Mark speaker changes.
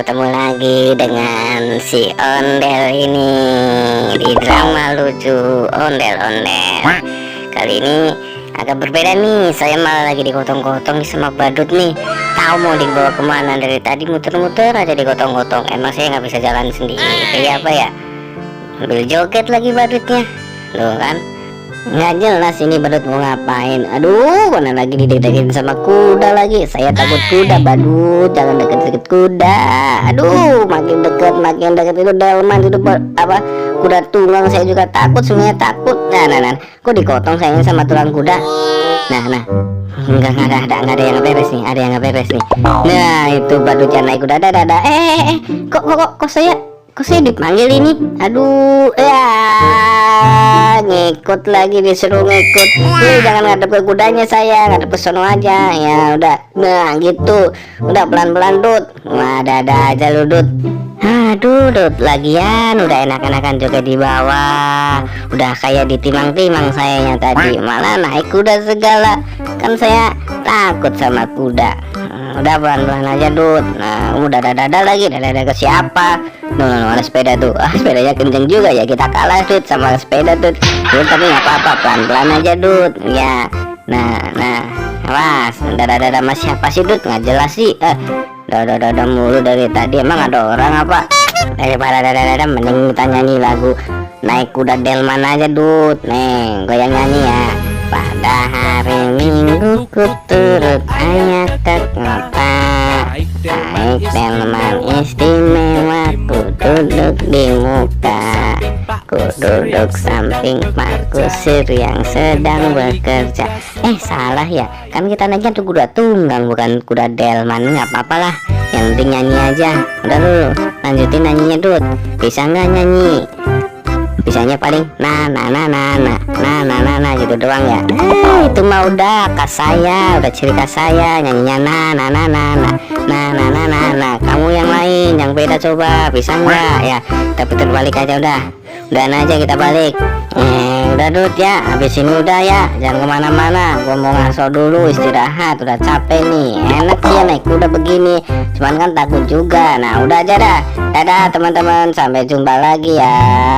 Speaker 1: ketemu lagi dengan si Ondel ini di drama lucu Ondel-Ondel. Kali ini agak berbeda nih, saya malah lagi digotong-gotong sama badut nih. Tahu mau dibawa kemana, dari tadi muter-muter aja digotong-gotong. Emang saya nggak bisa jalan sendiri, kayak apa ya? Ambil joget lagi badutnya, loh kan? Nggak jelas ini badut mau ngapain. Aduh, mana lagi dideketin sama kuda lagi. Saya takut kuda, badut, jangan deket-deket kuda. Aduh, makin deket itu delman itu apa, kuda tunggang. Saya juga takut, semuanya takut. Nah, kok dikotong sayangnya sama tulang kuda. Nah, nggak ada yang beres nih, ada yang nggak beres nih. Nah, itu badut yang naik kuda. Kok saya dipanggil ini? Aduh, ya ngikut lagi, disuruh ngikut. Jangan ngadep ke kudanya, saya ngadep ke sono aja. Ya udah, nah gitu. Udah pelan-pelan Dut. Wah, ada aja lu Dut. Aduh Dut, lagian udah enak-enakan juga di bawah. Udah kayak ditimang-timang sayanya tadi. Malah naik kuda segala. Kan saya takut sama kuda. Udah pelan-pelan aja Dut. Nah, udah dada lagi, dada ke siapa? No, ada sepeda tuh. Sepedanya kenceng juga ya, kita kalah Dut sama sepeda Dut. Tapi nggak apa-apa, pelan-pelan aja Dut. Ya, nah, awas, dada mas siapa sih Dut? Nggak jelas sih. Dada mulu dari tadi, emang ada orang apa? Daripada dada mending kita nyanyi lagu naik kuda delman aja Dut. Nih, goyang nyanyi ya. Pada hari Minggu ku turut ayah ke kota, naik delman istimewa, ku duduk di muka, ku duduk samping Pak Kusir yang sedang bekerja. Salah ya, kan kita naiknya tuh kuda tunggang bukan kuda delman. Nggak apa-apa lah, yang penting nyanyi aja. Udah dulu, lanjutin nyanyinya Dut. Bisa nggak nyanyi? Bisanya paling nah gitu doang ya. Itu mah udah khas saya, udah ciri khas saya nyanyinya nah. Kamu yang lain, yang beda coba, bisa nggak ya? Tapi terbalik aja udah aja kita balik. Udah Dut ya, habis ini udah ya, jangan kemana-mana. Gua mau ngaso dulu, istirahat, udah capek nih. Enak sih ya naik kuda begini, cuman kan takut juga. Nah udah aja dah, dadah teman-teman, sampai jumpa lagi ya.